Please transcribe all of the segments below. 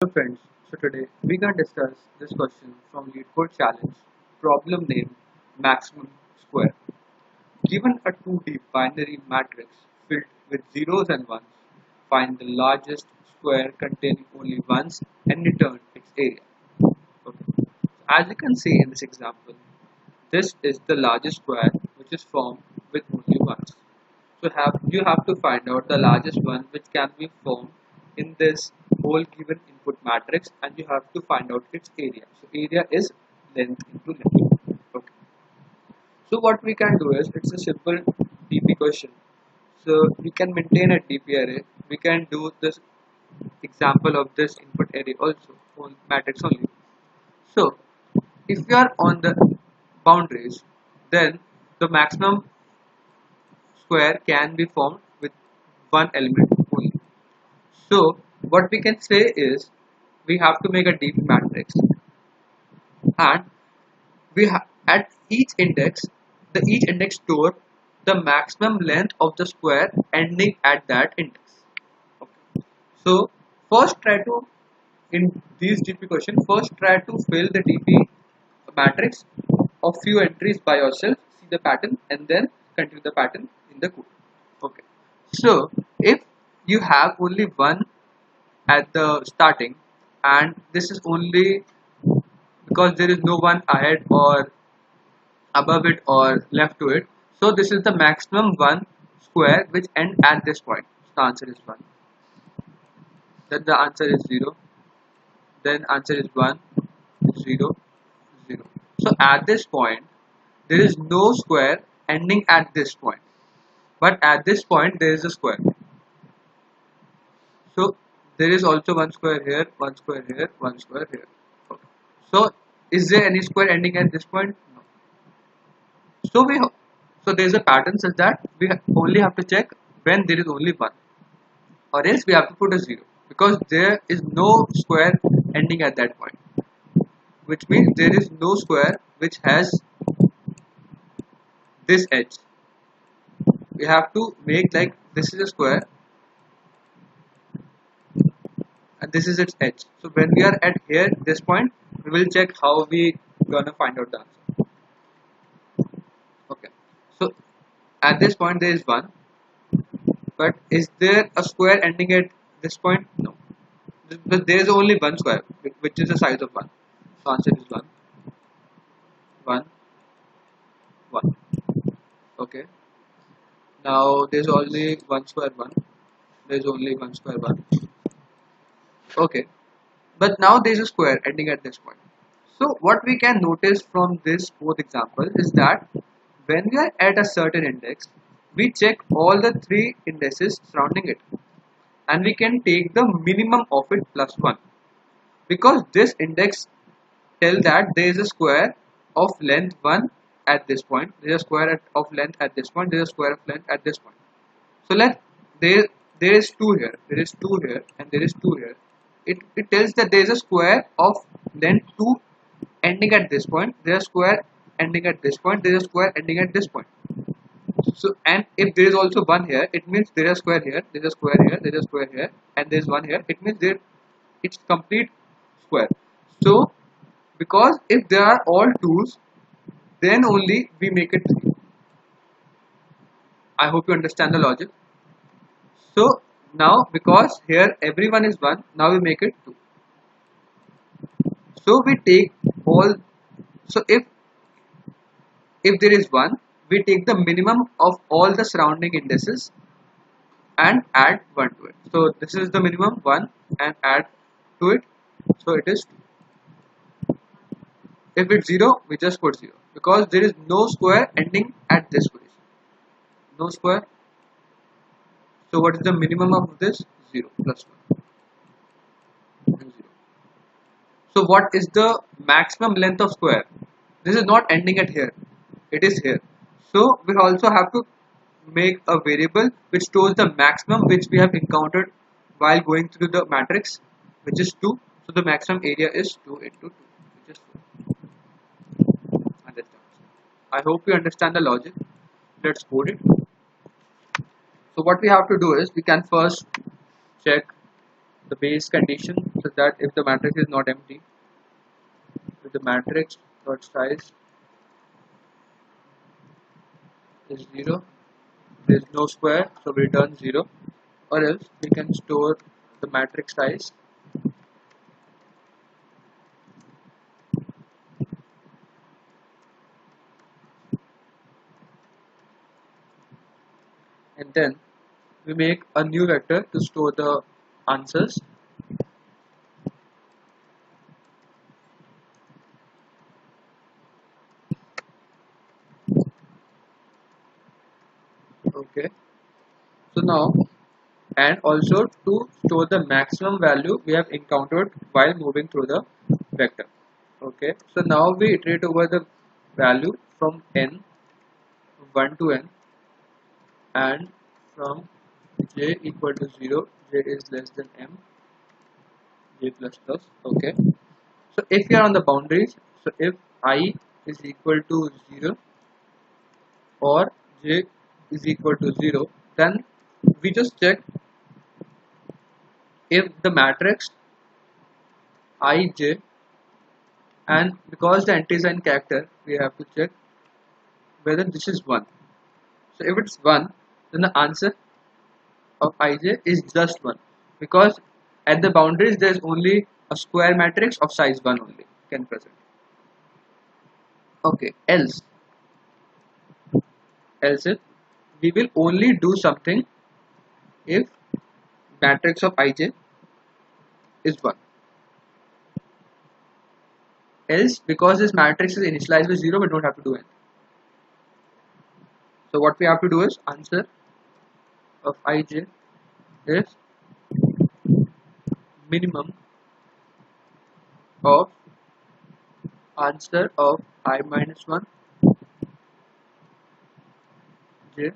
Hello friends, so today we can discuss this question from LeetCode Challenge, problem name maximum square. Given a 2D binary matrix filled with zeros and ones, find the largest square containing only ones and return its area. Okay. As you can see in this example, this is the largest square which is formed with only ones. So you have to find out the largest one which can be formed in this whole given input matrix, and you have to find out its area. So area is length into length. Okay. So what we can do is it's a simple DP question. So we can maintain a DP array. We can do this example of this input array also on matrix only. So if we are on the boundaries, then the maximum square can be formed with one element only. So what we can say is we have to make a DP matrix, and at each index store the maximum length of the square ending at that index. Okay. So first try to in these DP question first try to fill the DP matrix of few entries by yourself, see the pattern, and then continue the pattern in the code. Okay. So if you have only one at the starting, and this is only because there is no one ahead or above it or left to it, so this is the maximum one square which end at this point. So the answer is 1, then the answer is 0, then answer is 1, 0, 0. So at this point there is no square ending at this point, but at this point there is a square. So there is also one square here, one square here, one square here. Okay. So is there any square ending at this point? No. So there is a pattern such that we only have to check when there is only one, or else we have to put a 0 because there is no square ending at that point, which means there is no square which has this edge. We have to make like this is a square and this is its edge. So when we are at here this point, we will check how we gonna find out the answer. Okay. So at this point there is 1, but is there a square ending at this point? No. But there is only one square which is the size of 1. So answer is 1, 1, 1. Okay. Now there is only one square 1. There is only one square 1. Okay. But now there is a square ending at this point. So what we can notice from this both example is that when we are at a certain index, we check all the three indices surrounding it, and we can take the minimum of it plus 1, because this index tell that there is a square of length 1 at this point, there is a square of length at this point, there is a square of length at this point. So there is 2 here, there is 2 here, and there is 2 here. It tells that there is a square of length 2 ending at this point, there is a square ending at this point, there is a square ending at this point. So and if there is also 1 here, it means there is a square here, there is a square here, there is a square here, and there is 1 here. It means it's complete square. So because if there are all 2's, then only we make it 3. I hope you understand the logic. So now because here everyone is 1, now we make it 2. So we take all, so if there is 1, we take the minimum of all the surrounding indices and add 1 to it. So this is the minimum 1 and add to it, so it is 2. If it's 0, we just put 0 because there is no square ending at this position. No square. So what is the minimum of this? 0 plus 1 and 0. So what is the maximum length of square? This is not ending at here, it is here. So we also have to make a variable which stores the maximum which we have encountered while going through the matrix, which is 2. So the maximum area is 2 into 2, which is 4. Understand? I hope you understand the logic. Let's code it. So what we have to do is we can first check the base condition so that if the matrix is not empty, if the matrix dot size is 0, there is no square, so we return 0, or else we can store the matrix size and then we make a new vector to store the answers. Okay, so now, and also to store the maximum value we have encountered while moving through the vector. Okay, so now we iterate over the value from n 1 to n, and from j equal to 0, j is less than m, j plus plus. Okay, so if we are on the boundaries, so if I is equal to 0 or j is equal to 0, then we just check if the matrix ij, and because the entries are in character, we have to check whether this is 1. So if it's 1, then the answer of ij is just 1, because at the boundaries there is only a square matrix of size 1 only can present. Okay, else if we will only do something if matrix of ij is 1. Else, because this matrix is initialized with 0, we don't have to do anything. So what we have to do is answer of ij is minimum of answer of I minus 1 j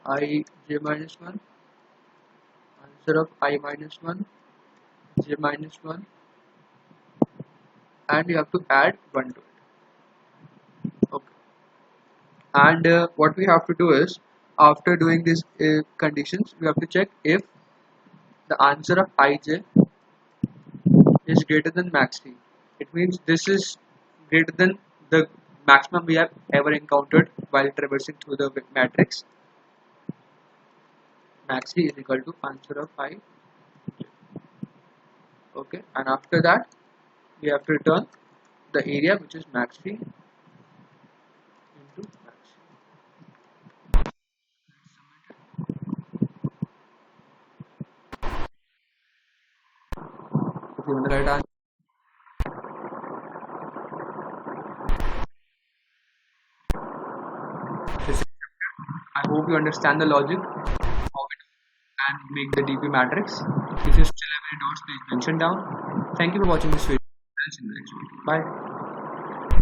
I j minus 1, answer of I minus 1 j minus 1, and you have to add 1 to it. Okay, and what we have to do is, after doing these conditions, we have to check if the answer of ij is greater than max t. It means this is greater than the maximum we have ever encountered while traversing through the matrix. Max t is equal to answer of I. Okay, and after that we have to return the area, which is max t into max t. Given the right answer, I hope you understand the logic of it and make the DP matrix. If you still have any doubts, please mention down. Thank you for watching this video. I'll see you in the next video. Bye.